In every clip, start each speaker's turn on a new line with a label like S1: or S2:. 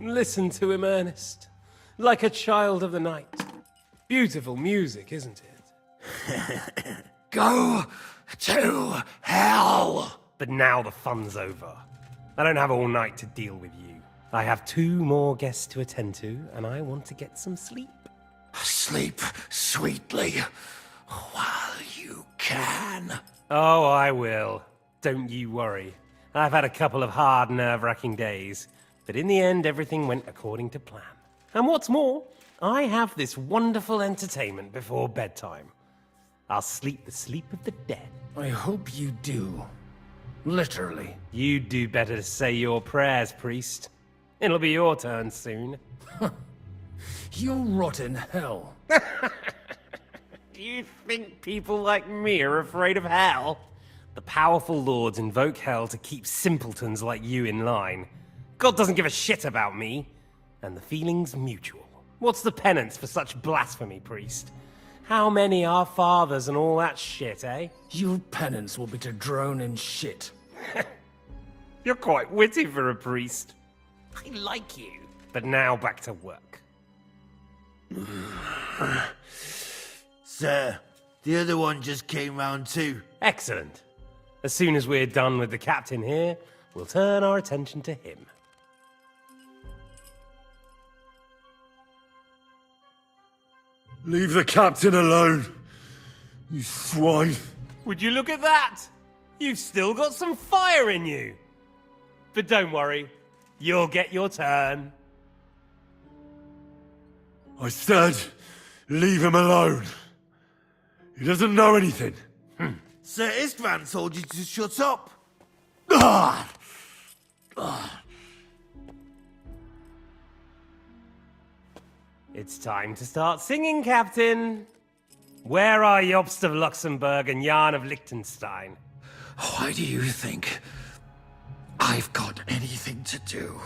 S1: Listen to him, Ernest. Like a child of the night. Beautiful music, isn't it?
S2: Go to hell!
S1: But now the fun's over. I don't have all night to deal with you. I have 2 more guests to attend to, and I want to get some sleep.
S2: Sleep sweetly while you can.
S1: Oh, I will. Don't you worry. I've had a couple of hard, nerve-wracking days, but in the end, everything went according to plan. And what's more, I have this wonderful entertainment before bedtime. I'll sleep the sleep of the dead.
S2: I hope you do. Literally.
S1: You'd do better to say your prayers, priest. It'll be your turn soon.
S2: You'll rot in hell.
S1: Do you think people like me are afraid of hell? The powerful lords invoke hell to keep simpletons like you in line. God doesn't give a shit about me. And the feeling's mutual. What's the penance for such blasphemy, priest? How many are fathers and all that shit, eh?
S2: Your penance will be to drown in shit.
S1: You're quite witty for a priest. I like you. But now back to work.
S3: Sir, the other one just came round too.
S1: Excellent. As soon as we're done with the captain here, we'll turn our attention to him.
S4: Leave the captain alone, you swine.
S1: Would you look at that? You've still got some fire in you. But don't worry, you'll get your turn.
S4: I said, leave him alone. He doesn't know anything.
S3: Sir Istvan told you to shut up.
S4: Ah!
S1: It's time to start singing, Captain. Where are Jobst of Luxembourg and Jan of Liechtenstein?
S2: Why do you think I've got anything to do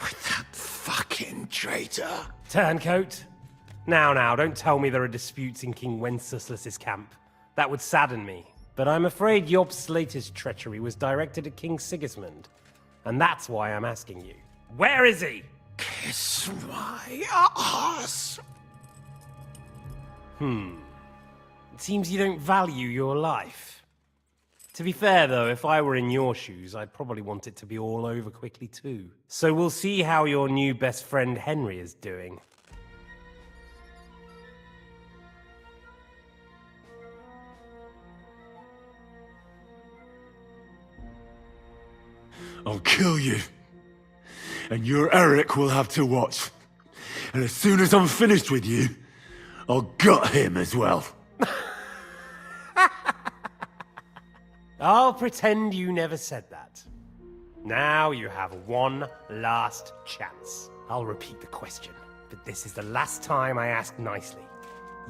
S2: with that fucking traitor?
S1: Turncoat. Now, don't tell me there are disputes in King Wenceslas's camp. That would sadden me. But I'm afraid Jobst's latest treachery was directed at King Sigismund. And that's why I'm asking you. Where is he?
S2: Kiss my ass.
S1: It seems you don't value your life. To be fair, though, if I were in your shoes, I'd probably want it to be all over quickly, too. So we'll see how your new best friend Henry is doing.
S4: I'll kill you. And your Eric will have to watch. And as soon as I'm finished with you, I'll gut him as well.
S1: I'll pretend you never said that. Now you have one last chance. I'll repeat the question, but this is the last time I ask nicely.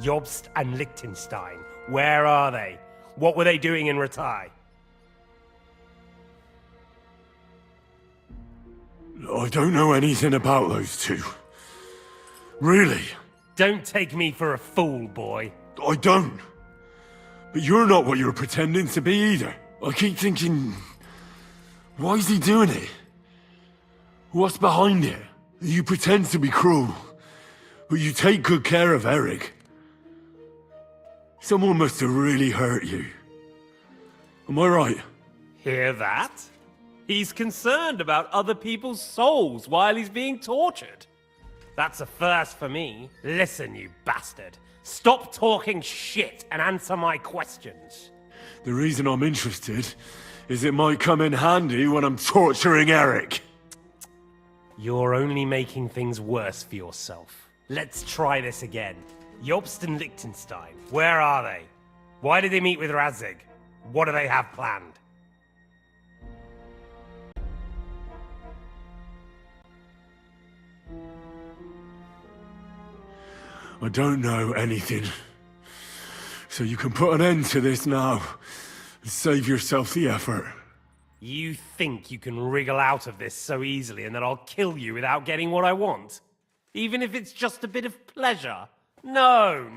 S1: Jobst and Liechtenstein, where are they? What were they doing in Ratai?
S4: I don't know anything about those two. Really?
S1: Don't take me for a fool, boy.
S4: I don't. But you're not what you're pretending to be either. I keep thinking, why is he doing it? What's behind it? You pretend to be cruel, but you take good care of Eric. Someone must have really hurt you. Am I right?
S1: Hear that? He's concerned about other people's souls while he's being tortured. That's a first for me. Listen, you bastard. Stop talking shit and answer my questions.
S4: The reason I'm interested is it might come in handy when I'm torturing Eric.
S1: You're only making things worse for yourself. Let's try this again. Jobst and Liechtenstein, where are they? Why did they meet with Radzig? What do they have planned?
S4: I don't know anything. So you can put an end to this now and save yourself the effort.
S1: You think you can wriggle out of this so easily and that I'll kill you without getting what I want? Even if it's just a bit of pleasure? No.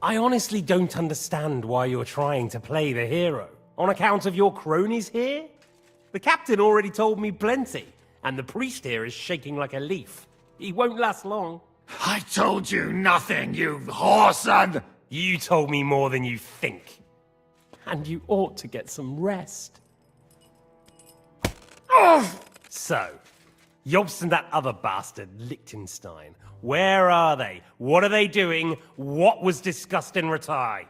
S1: I honestly don't understand why you're trying to play the hero. On account of your cronies here? The captain already told me plenty, and the priest here is shaking like a leaf. He won't last long.
S2: I told you nothing, you whoreson!
S1: You told me more than you think. And you ought to get some rest. So, Jobst and that other bastard, Liechtenstein, where are they? What are they doing? What was discussed in Ratai?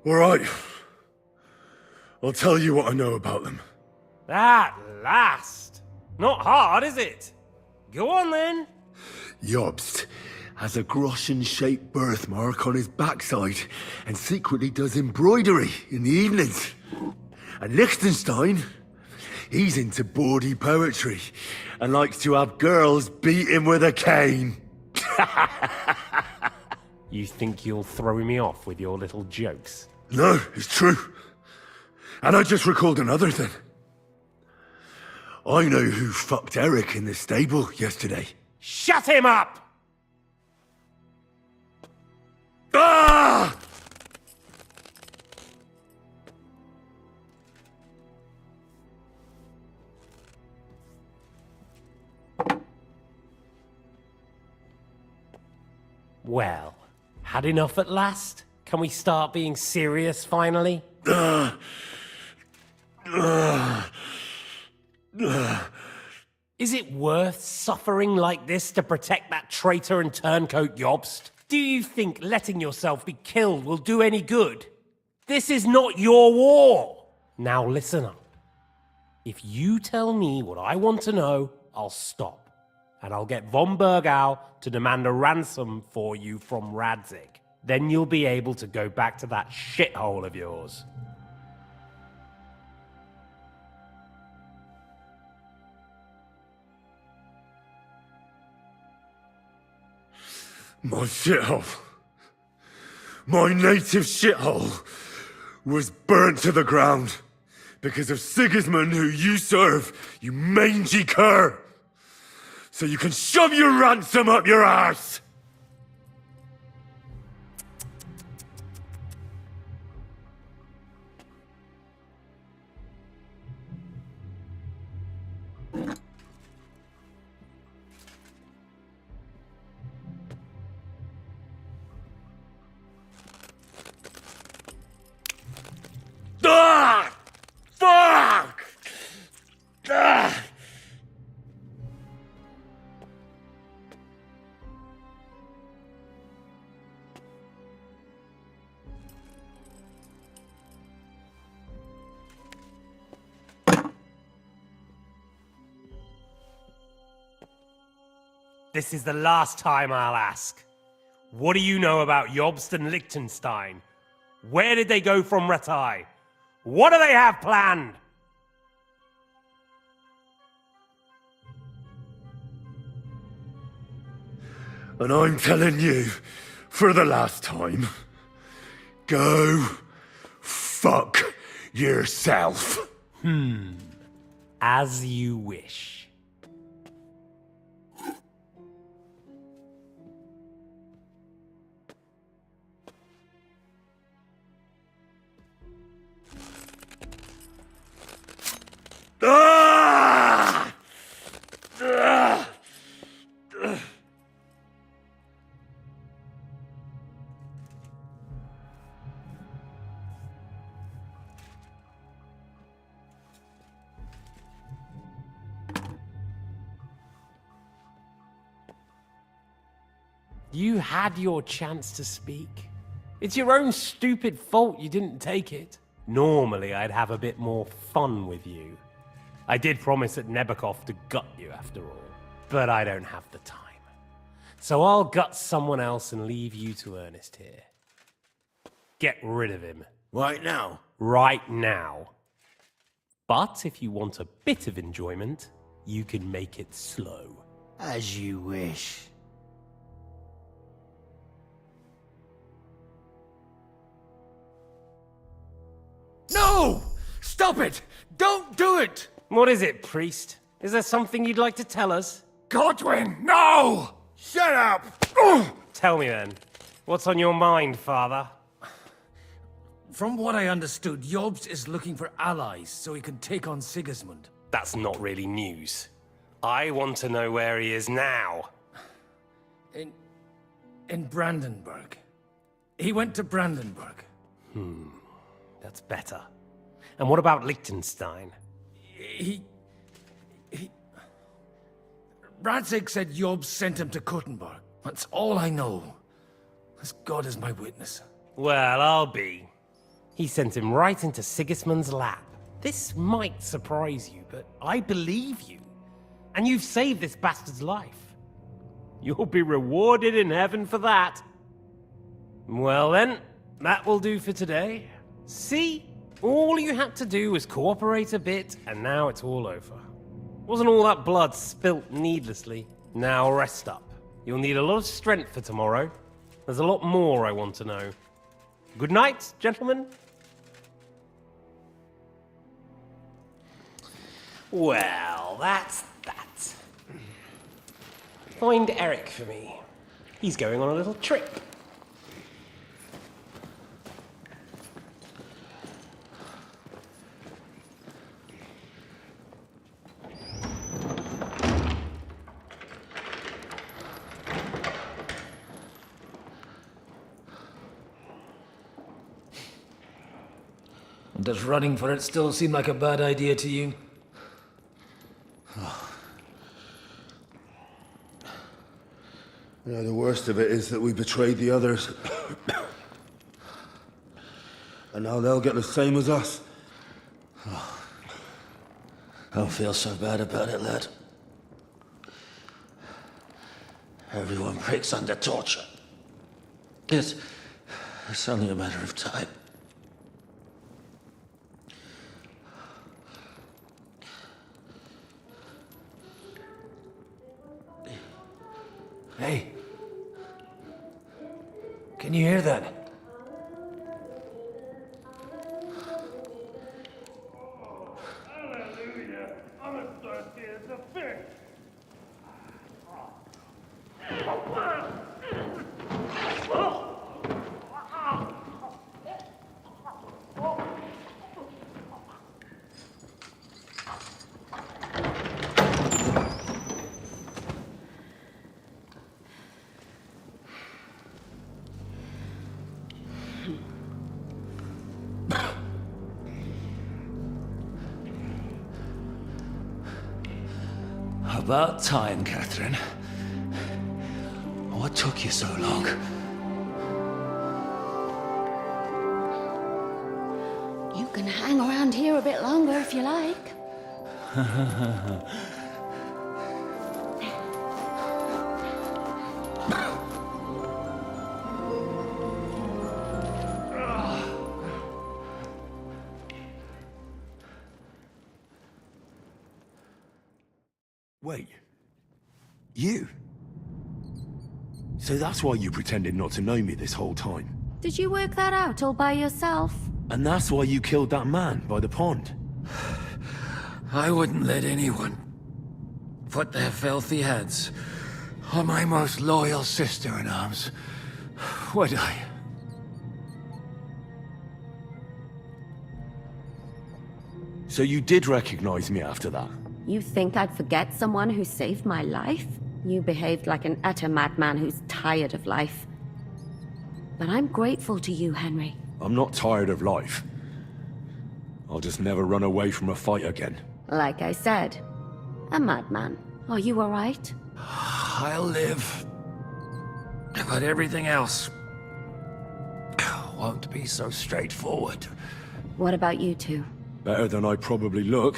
S4: All right. I'll tell you what I know about them.
S1: At last! Not hard, is it? Go on then.
S4: Jobst has a Groschen-shaped birthmark on his backside and secretly does embroidery in the evenings. And Liechtenstein, he's into bawdy poetry and likes to have girls beat him with a cane.
S1: You think you'll throw me off with your little jokes?
S4: No, it's true. And I just recalled another thing. I know who fucked Eric in the stable yesterday.
S1: Shut him up!
S4: Ah!
S1: Well, had enough at last? Can we start being serious finally? Is it worth suffering like this to protect that traitor and turncoat Jobst? Do you think letting yourself be killed will do any good? This is not your war! Now listen up. If you tell me what I want to know, I'll stop. And I'll get von Bergau to demand a ransom for you from Radzig. Then you'll be able to go back to that shithole of yours.
S4: My shithole. My native shithole was burnt to the ground because of Sigismund, who you serve, you mangy cur. So you can shove your ransom up your arse. Ah! Fuck! Ah!
S1: This is the last time I'll ask. What do you know about Jobst and Liechtenstein? Where did they go from Ratai? What do they have planned?
S4: And I'm telling you, for the last time, go fuck yourself.
S1: As you wish.
S4: Ah! Ah!
S1: You had your chance to speak. It's your own stupid fault you didn't take it. Normally, I'd have a bit more fun with you. I did promise at Nebakov to gut you after all, but I don't have the time. So I'll gut someone else and leave you to Ernest here. Get rid of him.
S3: Right now.
S1: Right now. But if you want a bit of enjoyment, you can make it slow.
S3: As you wish.
S2: No! Stop it! Don't do it!
S1: What is it, priest? Is there something you'd like to tell us?
S2: Godwin, no!
S3: Shut up!
S1: Tell me then. What's on your mind, father?
S5: From what I understood, Jobs is looking for allies so he can take on Sigismund.
S1: That's not really news. I want to know where he is now.
S5: In Brandenburg. He went to Brandenburg.
S1: That's better. And what about Liechtenstein?
S5: Radzig said Jobs sent him to Kuttenberg. That's all I know. As God is my witness.
S1: Well, I'll be. He sent him right into Sigismund's lap. This might surprise you, but I believe you. And you've saved this bastard's life. You'll be rewarded in heaven for that. Well then, that will do for today. See? All you had to do was cooperate a bit, and now it's all over. Wasn't all that blood spilt needlessly? Now rest up. You'll need a lot of strength for tomorrow. There's a lot more I want to know. Good night, gentlemen. Well, that's that. Find Eric for me. He's going on a little trip.
S5: Does running for it still seem like a bad idea to you?
S3: Yeah, the worst of it is that we betrayed the others. And now they'll get the same as us.
S2: Don't feel so bad about it, lad. Everyone breaks under torture. It's only a matter of time.
S5: Hey. Can you hear that?
S6: Hallelujah! I'm as thirsty as a fish.
S2: About time, Catherine. What took you so long?
S7: You can hang around here a bit longer if you like.
S4: Wait. You? So that's why you pretended not to know me this whole time?
S7: Did you work that out all by yourself?
S4: And that's why you killed that man by the pond?
S2: I wouldn't let anyone put their filthy hands on my most loyal sister-in-arms, would I?
S4: So you did recognize me after that?
S7: You think I'd forget someone who saved my life? You behaved like an utter madman who's tired of life. But I'm grateful to you, Henry.
S4: I'm not tired of life. I'll just never run away from a fight again.
S7: Like I said, a madman. Are you alright?
S2: I'll live. But everything else won't be so straightforward.
S7: What about you two?
S4: Better than I probably look.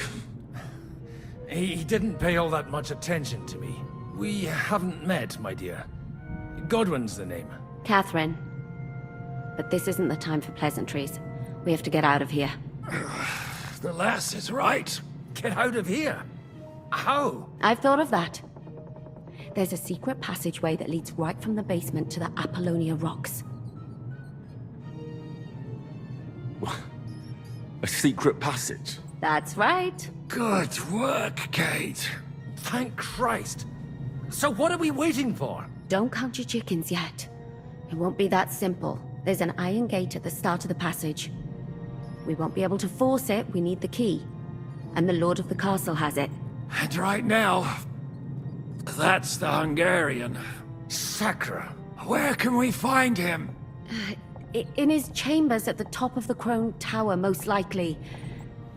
S5: He didn't pay all that much attention to me. We haven't met, my dear. Godwin's the name.
S7: Catherine. But this isn't the time for pleasantries. We have to get out of here.
S5: The lass is right. Get out of here. How?
S7: I've thought of that. There's a secret passageway that leads right from the basement to the Apollonia Rocks.
S4: A secret passage?
S7: That's right.
S2: Good work, Kate.
S5: Thank Christ. So what are we waiting for?
S7: Don't count your chickens yet. It won't be that simple. There's an iron gate at the start of the passage. We won't be able to force it, we need the key. And the Lord of the Castle has it.
S2: And right now, that's the Hungarian.
S5: Sacra.
S2: Where can we find him?
S7: In his chambers at the top of the Crone Tower, most likely.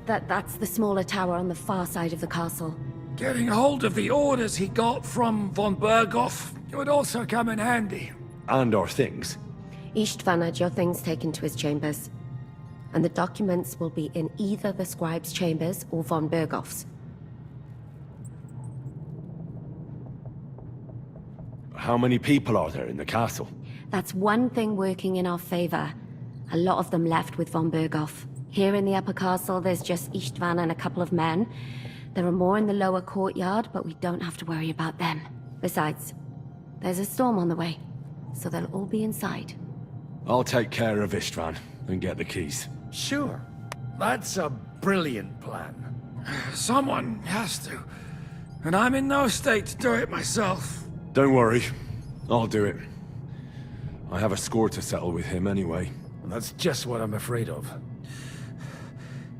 S7: That's the smaller tower on the far side of the castle.
S2: Getting hold of the orders he got from von Berghoff would also come in handy.
S4: And our things.
S7: Istvan had your things taken to his chambers. And the documents will be in either the scribe's chambers or von Berghoff's.
S4: How many people are there in the castle?
S7: That's one thing working in our favor. A lot of them left with von Berghoff. Here in the upper castle, there's just Istvan and a couple of men. There are more in the lower courtyard, but we don't have to worry about them. Besides, there's a storm on the way, so they'll all be inside.
S4: I'll take care of Istvan and get the keys.
S5: Sure. That's a brilliant plan.
S2: Someone has to. And I'm in no state to do it myself.
S4: Don't worry, I'll do it. I have a score to settle with him anyway.
S5: That's just what I'm afraid of.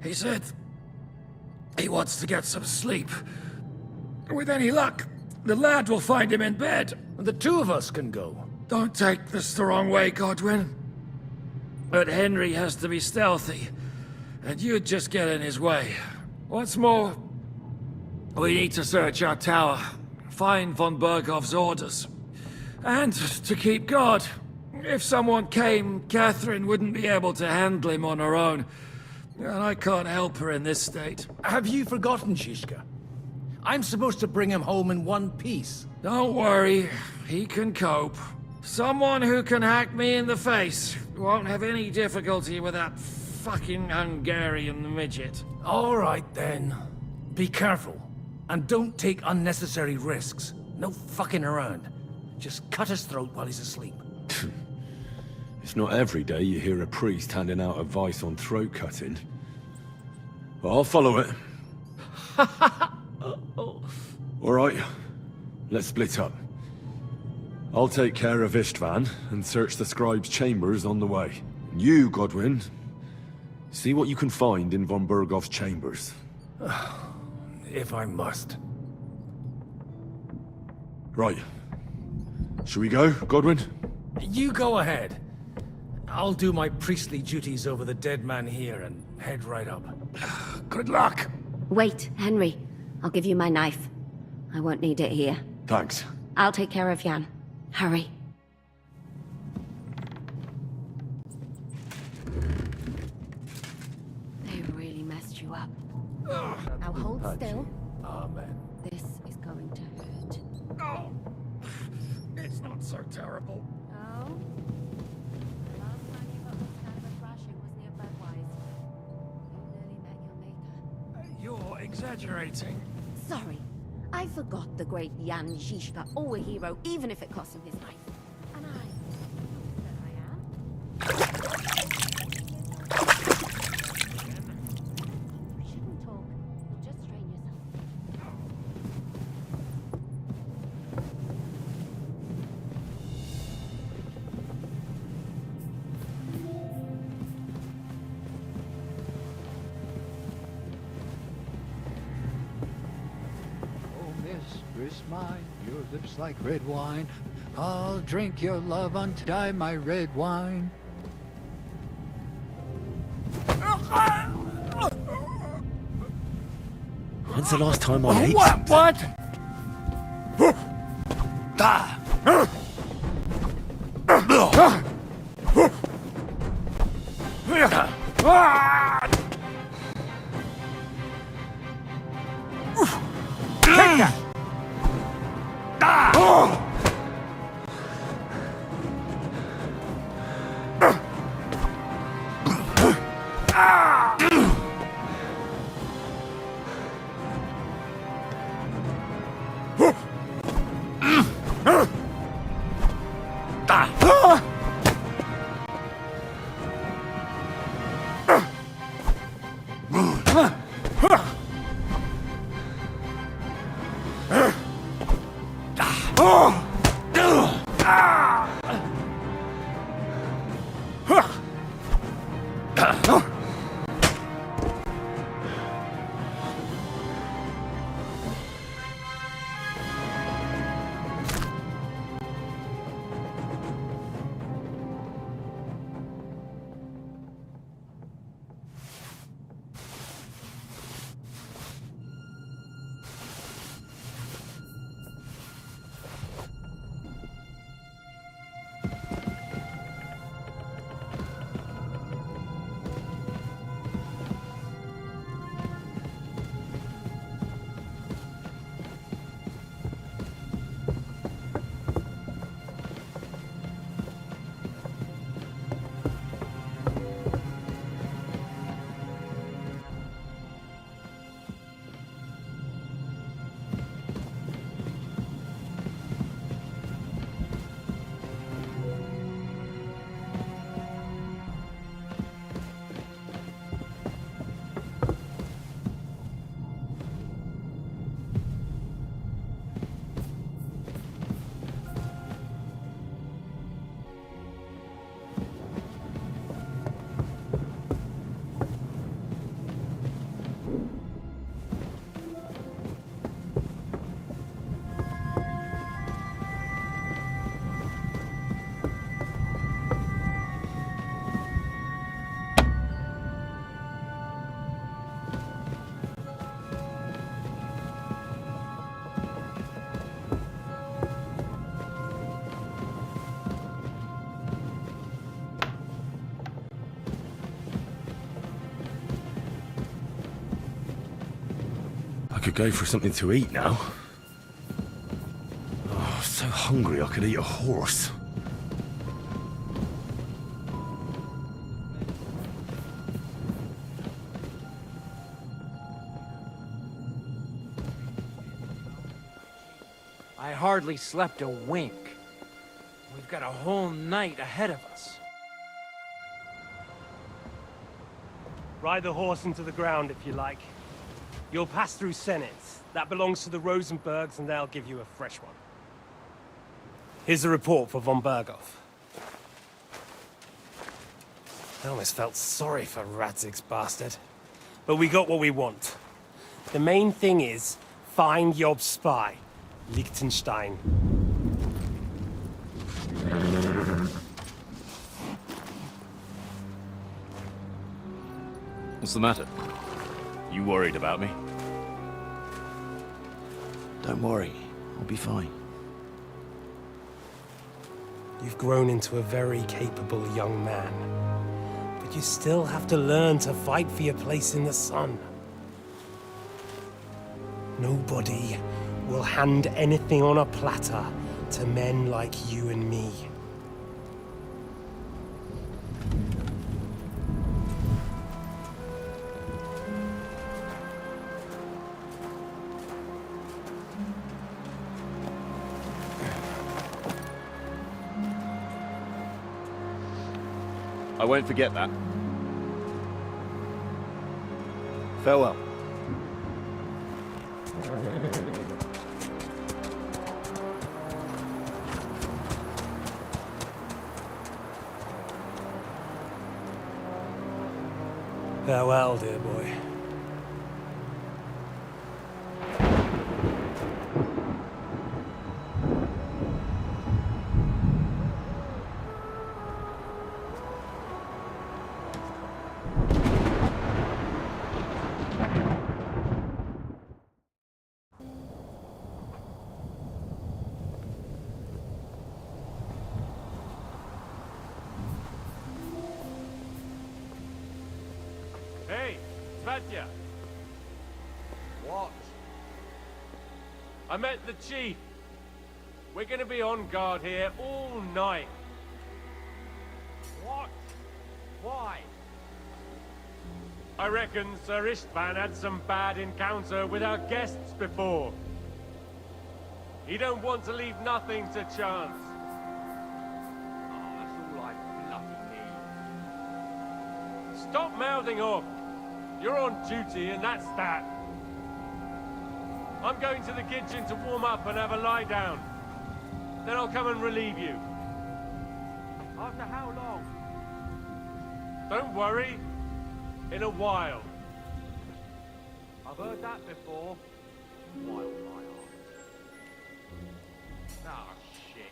S2: He said he wants to get some sleep. With any luck, the lad will find him in bed.
S5: The two of us can go.
S2: Don't take this the wrong way, Godwin. But Henry has to be stealthy, and you'd just get in his way. What's more, we need to search our tower, find von Berghoff's orders, and to keep guard. If someone came, Catherine wouldn't be able to handle him on her own, and I can't help her in this state.
S5: Have you forgotten, Shishka? I'm supposed to bring him home in one piece.
S2: Don't worry, he can cope. Someone who can hack me in the face won't have any difficulty with that fucking Hungarian midget.
S5: All right, then. Be careful. And don't take unnecessary risks. No fucking around. Just cut his throat while he's asleep.
S4: It's not every day you hear a priest handing out advice on throat cutting. But I'll follow it. Alright, let's split up. I'll take care of Istvan and search the scribe's chambers on the way. And you, Godwin, see what you can find in von Berghoff's chambers.
S5: If I must.
S4: Right. Shall we go, Godwin?
S5: You go ahead. I'll do my priestly duties over the dead man here and head right up.
S2: Good luck.
S7: Wait, Henry. I'll give you my knife. I won't need it here.
S4: Thanks.
S7: I'll take care of Jan. Hurry. They really messed you up. Now hold still.
S5: Amen.
S7: This is going to hurt.
S2: Oh, it's not so terrible.
S7: Oh? The last time you got this kind of a thrashing was near Budweiser. You nearly met your maker.
S2: You're exaggerating.
S7: Sorry. I forgot the great Jan Zizka, oh a hero, even if it cost him his life. And I shouldn't talk. You'll just strain yourself.
S8: Mistress mine, your lips like red wine. I'll drink your love until my red wine.
S4: When's the last time I ate?
S2: What?
S5: Take that!
S4: could go for something to eat now. Oh, so hungry I could eat a horse.
S2: I hardly slept a wink. We've got a whole night ahead of us.
S1: Ride the horse into the ground if you like. You'll pass through Senate. That belongs to the Rosenbergs, and they'll give you a fresh one. Here's a report for von Berghoff. I almost felt sorry for Radzig's bastard. But we got what we want. The main thing is, find Job's spy, Liechtenstein.
S9: What's the matter? You worried about me?
S3: Don't worry, I'll be fine.
S1: You've grown into a very capable young man. But you still have to learn to fight for your place in the sun. Nobody will hand anything on a platter to men like you and me.
S9: I won't forget that.
S3: Farewell.
S1: Farewell, dear boy. Hey, Svatya!
S2: What?
S1: I met the chief. We're gonna be on guard here all night.
S2: What? Why?
S1: I reckon Sir Istvan had some bad encounter with our guests before. He don't want to leave nothing to chance.
S2: Oh, that's all I bloody need.
S1: Stop mouthing off. You're on duty and that's that. I'm going to the kitchen to warm up and have a lie down. Then I'll come and relieve you.
S2: After how long?
S1: Don't worry. In a while.
S2: I've heard that before. While my eyes. Ah, shit.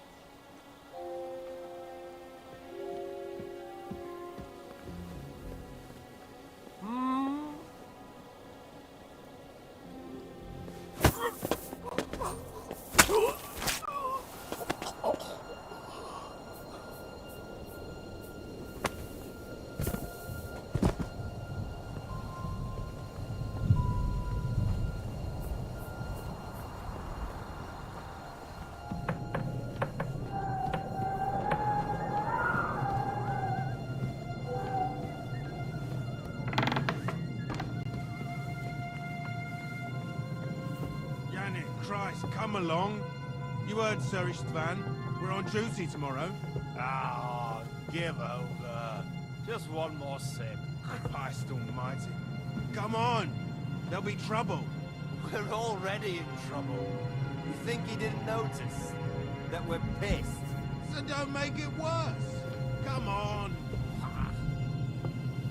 S3: Christ, come along. You heard Sir Istvan. We're on duty tomorrow.
S6: Ah, give over. Just one more sip.
S3: Christ almighty. Come on. There'll be trouble.
S6: We're already in trouble. You think he didn't notice? That we're pissed?
S3: So don't make it worse. Come on.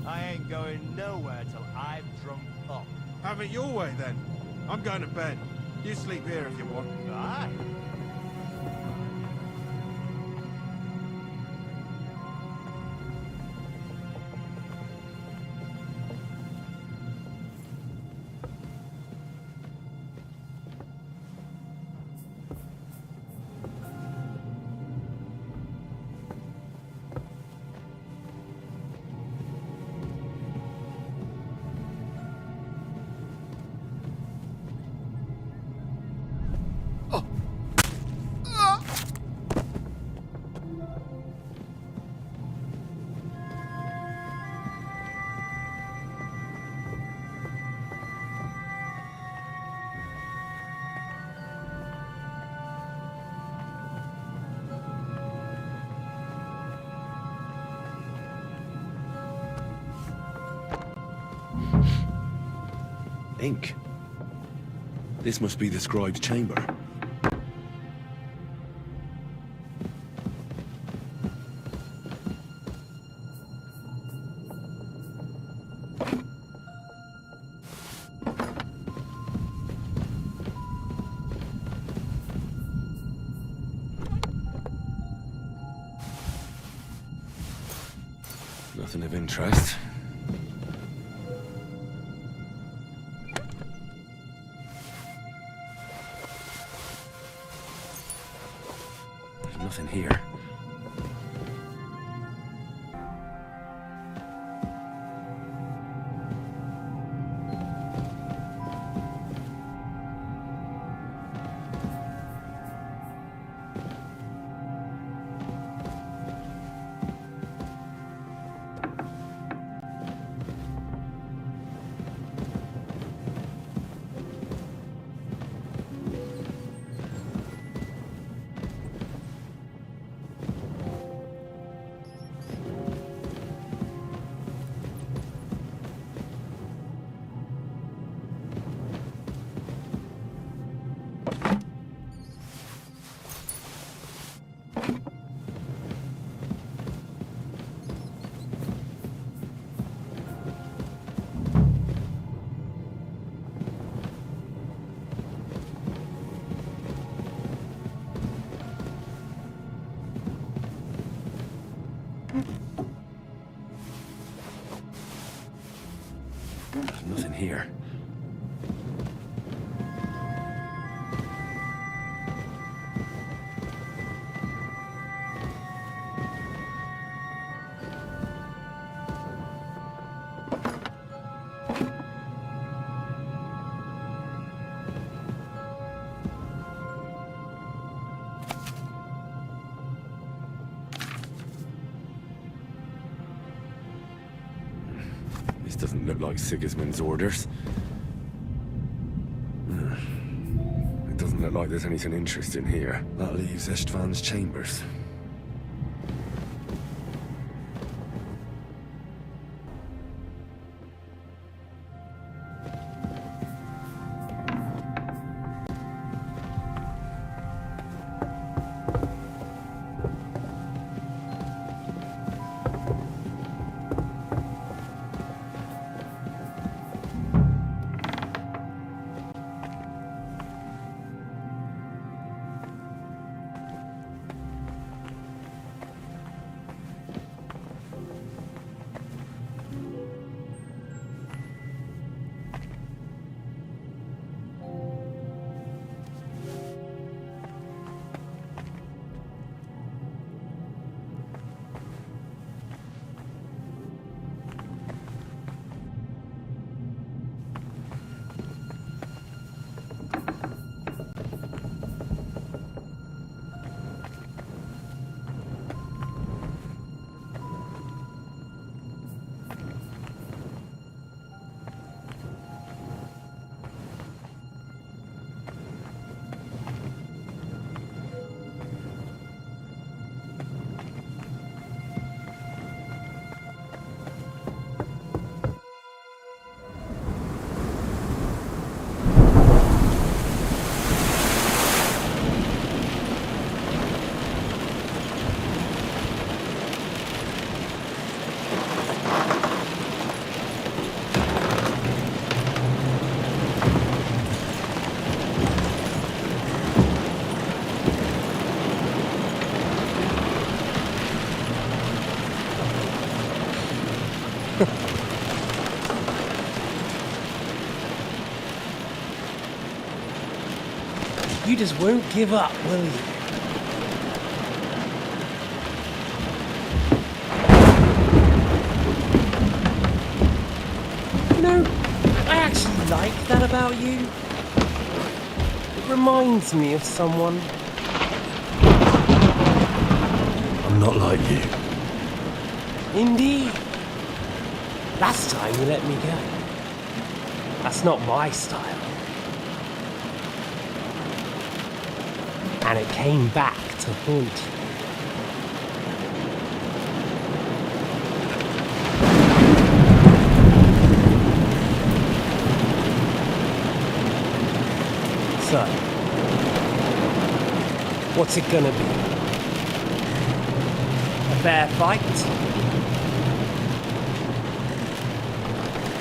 S6: I ain't going nowhere till I've drunk up.
S3: Have it your way then. I'm going to bed. You sleep here if you want.
S6: Aye.
S4: Ink. This must be the scribe's chamber. Nothing of interest. There's nothing here. There's nothing here. This doesn't look like Sigismund's orders. It doesn't look like there's anything interesting here. That leaves Istvan's chambers.
S1: You just won't give up, will you? You know, I actually like that about you. It reminds me of someone.
S4: I'm not like you.
S1: Indeed. Last time you let me go. That's not my style. And it came back to haunt you. What's it gonna be? A fair fight?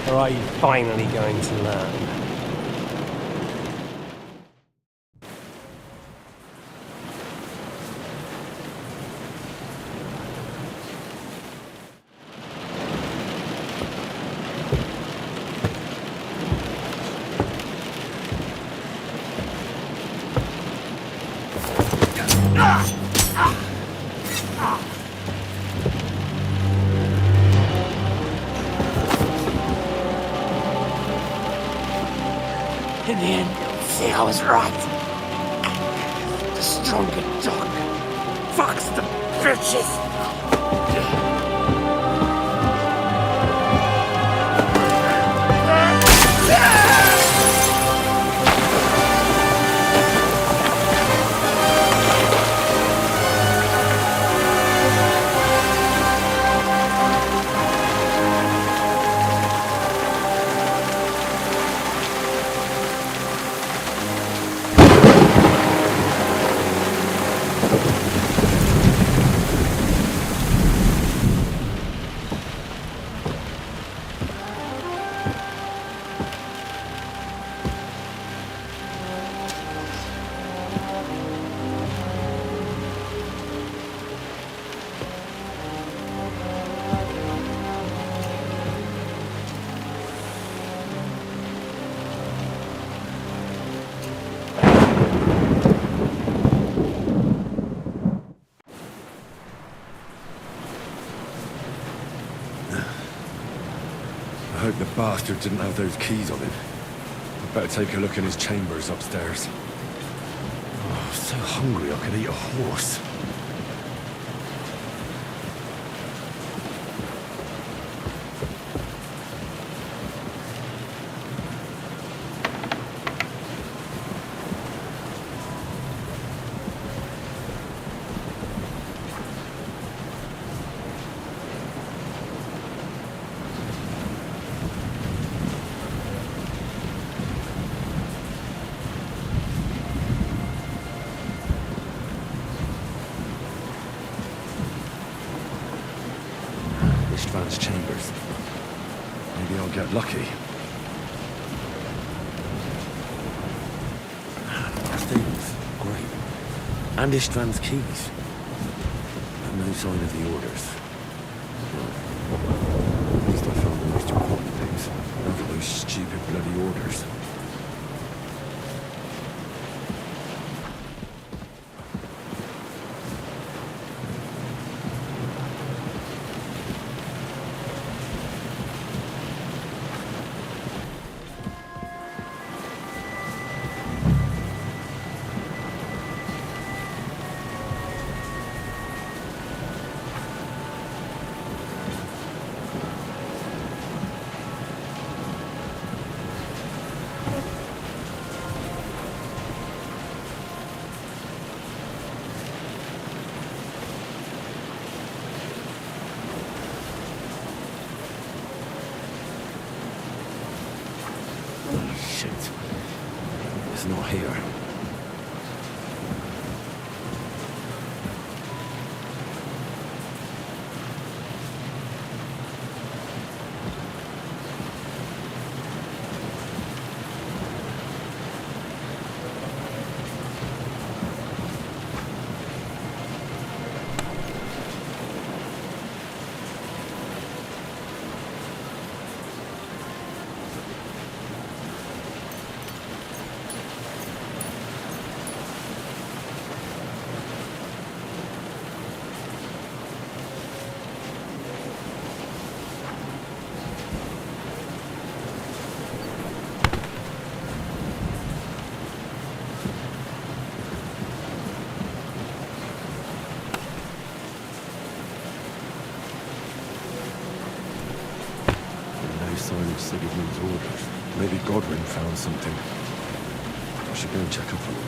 S1: Or are you finally going to learn?
S2: In the end, you'll see I was right. The stronger dog fucks the bitches.
S4: I hope the bastard didn't have those keys on him. I'd better take a look in his chambers upstairs. Oh, I'm so hungry I could eat a horse. Ishtvan's chambers. Maybe I'll get lucky. Stables, great. And Ishtvan's keys. But no sign of the orders. At least I found the most important things. None of those stupid bloody orders. Shit. It's not here. Sign of Sigurd's orders. Maybe Godwin found something. I should go and check up on him.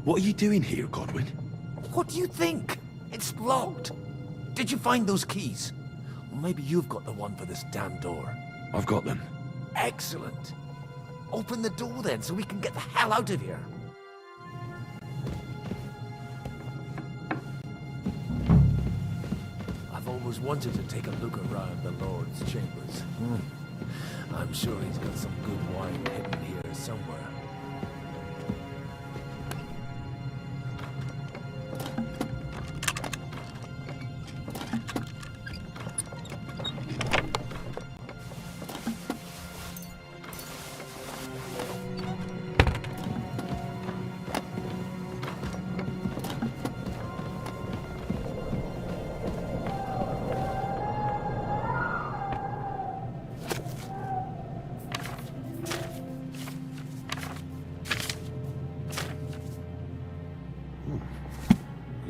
S4: What are you doing here, Godwin?
S5: What do you think? It's locked. Did you find those keys? Well, maybe you've got the one for this damn door.
S4: I've got them.
S5: Excellent. Open the door then, so we can get the hell out of here. I've always wanted to take a look around the Lord's chambers. I'm sure he's got some good wine hidden here somewhere.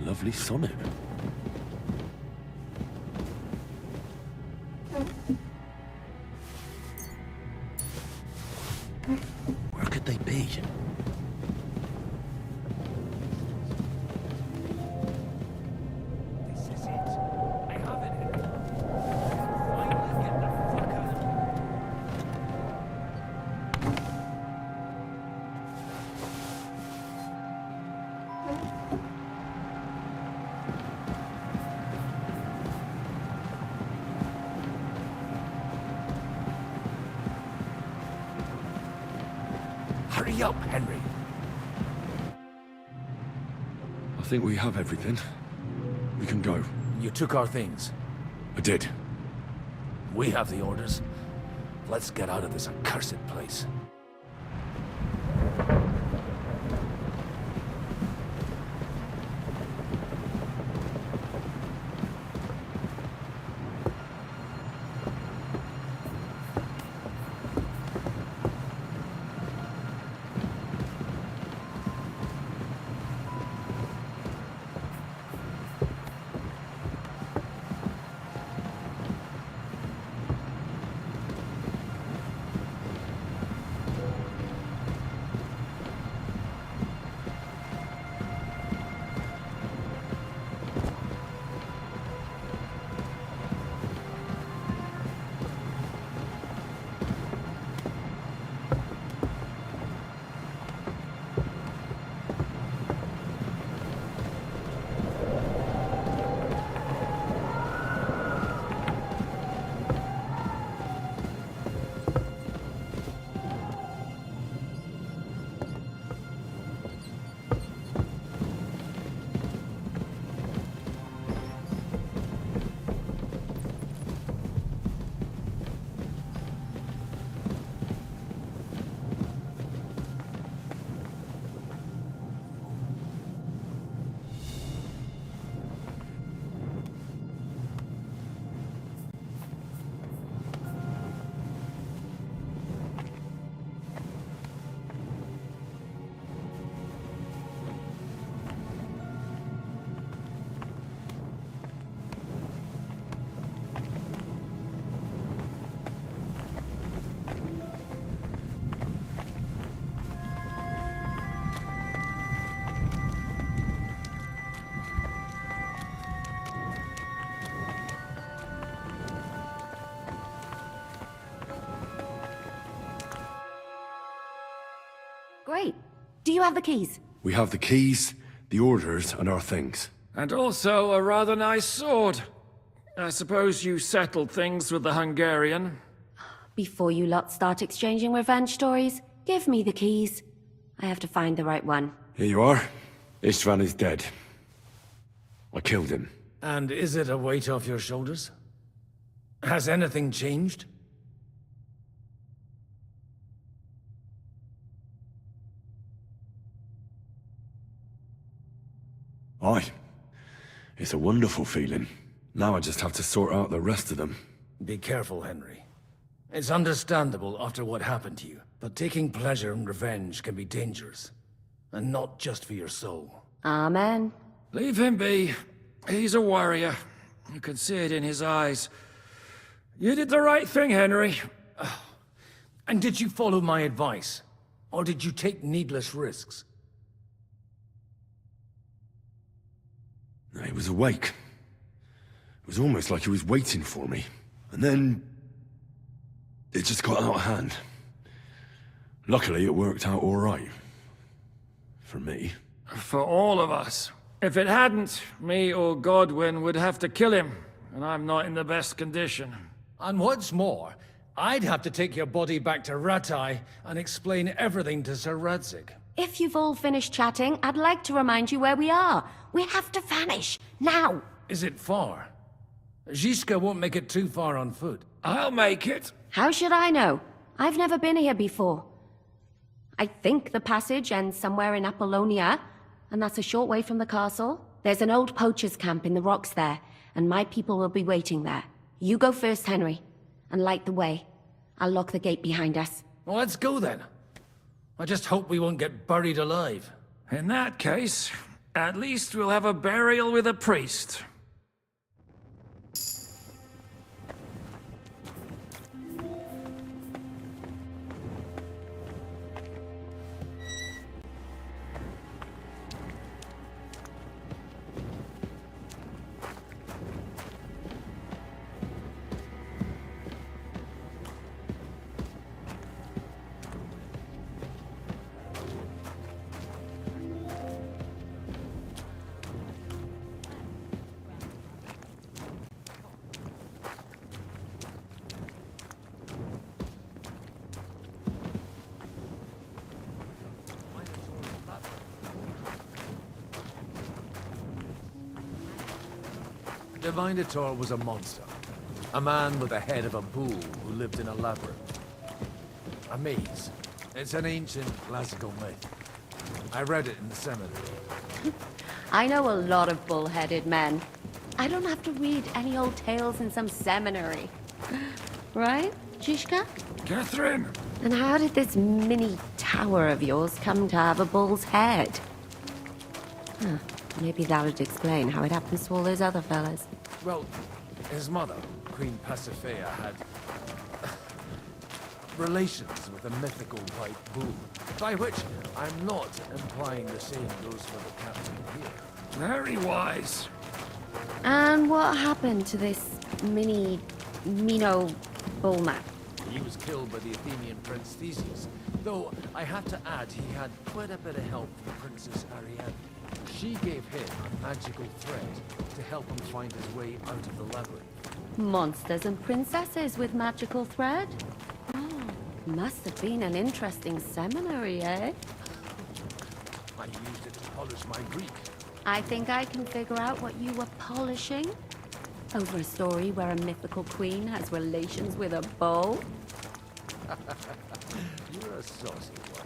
S4: Lovely sonnet. Where could they be?
S5: This is it. I have it. Finally get the fuck out of here. Hurry up, Henry.
S4: I think we have everything. We can go.
S5: You took our things.
S4: I did.
S5: We have the orders. Let's get out of this accursed place.
S7: Great. Do you have the keys?
S4: We have the keys, the orders, and our things.
S2: And also a rather nice sword. I suppose you settled things with the Hungarian.
S7: Before you lot start exchanging revenge stories, give me the keys. I have to find the right one.
S4: Here you are. Istvan is dead. I killed him.
S5: And is it a weight off your shoulders? Has anything changed?
S4: Aye. It's a wonderful feeling. Now I just have to sort out the rest of them.
S5: Be careful, Henry. It's understandable after what happened to you, but taking pleasure in revenge can be dangerous. And not just for your soul.
S7: Amen.
S2: Leave him be. He's a warrior. You can see it in his eyes. You did the right thing, Henry.
S5: And did you follow my advice? Or did you take needless risks?
S4: He was awake. It was almost like he was waiting for me. And then... it just got out of hand. Luckily, it worked out all right. For me.
S2: For all of us. If it hadn't, me or Godwin would have to kill him, and I'm not in the best condition.
S5: And what's more, I'd have to take your body back to Rattay and explain everything to Sir Radzig.
S7: If you've all finished chatting, I'd like to remind you where we are. We have to vanish, now!
S5: Is it far? Zizka won't make it too far on foot.
S2: I'll make it.
S7: How should I know? I've never been here before. I think the passage ends somewhere in Apollonia, and that's a short way from the castle. There's an old poacher's camp in the rocks there, and my people will be waiting there. You go first, Henry, and light the way. I'll lock the gate behind us.
S5: Well, let's go then. I just hope we won't get buried alive.
S2: In that case, at least we'll have a burial with a priest.
S5: The Minotaur was a monster. A man with the head of a bull who lived in a labyrinth. A maze. It's an ancient classical myth. I read it in the seminary.
S7: I know a lot of bull-headed men. I don't have to read any old tales in some seminary. Right, Zizka?
S2: Catherine!
S7: And how did this mini tower of yours come to have a bull's head? Huh. Maybe that would explain how it happens to all those other fellas.
S5: Well, his mother, Queen Pasiphae, had relations with a mythical white bull. By which, I'm not implying the same goes for the captain here.
S2: Very wise.
S7: And what happened to this Mino bullman?
S5: He was killed by the Athenian Prince Theseus, though I have to add he had quite a bit of help from Princess Ariadne. She gave him a magical thread to help him find his way out of the labyrinth.
S7: Monsters and princesses with magical thread? Oh, must have been an interesting seminary, eh?
S5: I used it to polish my Greek.
S7: I think I can figure out what you were polishing. Over a story where a mythical queen has relations with a bull?
S5: You're a saucy one.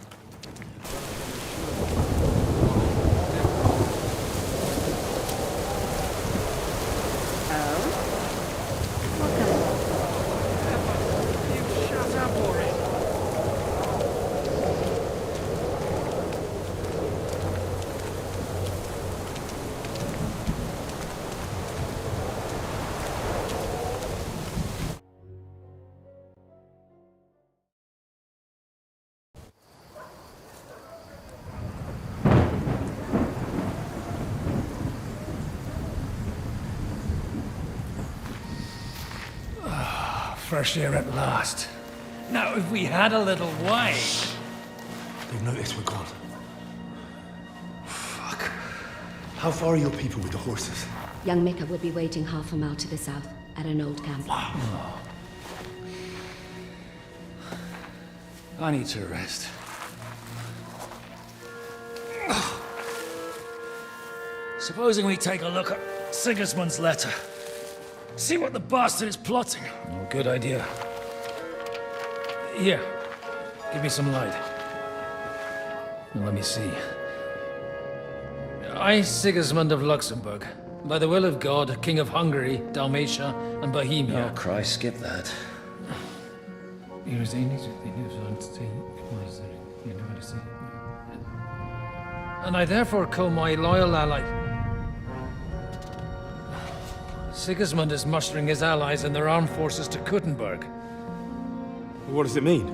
S2: Shut up already.
S10: Fresh air at last. Now, if we had a little wine...
S11: They've noticed we're gone. Fuck. How far are your people with the horses?
S7: Young Mika will be waiting half a mile to the south, at an old camp.
S10: Oh. I need to rest. Supposing we take a look at Sigismund's letter. See what the bastard is plotting. Oh, good idea. Here, give me some light. Now, let me see. I, Sigismund of Luxembourg, by the will of God, King of Hungary, Dalmatia, and Bohemia.
S11: Oh, Christ, skip that.
S5: And I therefore call my loyal ally... Sigismund is mustering his allies and their armed forces to Kuttenberg.
S4: What does it mean?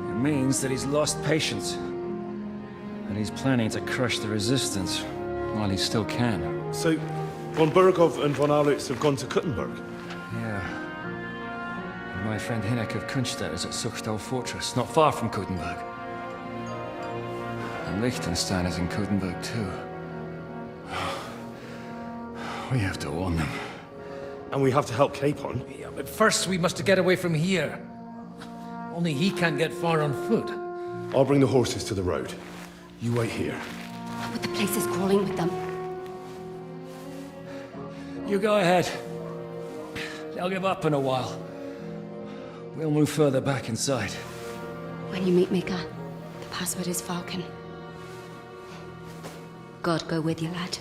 S10: It means that he's lost patience. And he's planning to crush the resistance.
S12: While he still can.
S11: So, von Burgov and von Aulitz have gone to Kuttenberg?
S12: Yeah. And my friend Hinnek of Kunstedt is at Suchstal Fortress, not far from Kuttenberg. And Liechtenstein is in Kuttenberg too. We have to warn them.
S11: And we have to help Capon?
S10: Yeah, but first we must get away from here. Only he can't get far on foot.
S11: I'll bring the horses to the road. You wait here.
S7: But the place is crawling with them.
S10: You go ahead. They'll give up in a while. We'll move further back inside.
S7: When you meet Mika, the password is Falcon. God go with you, lad.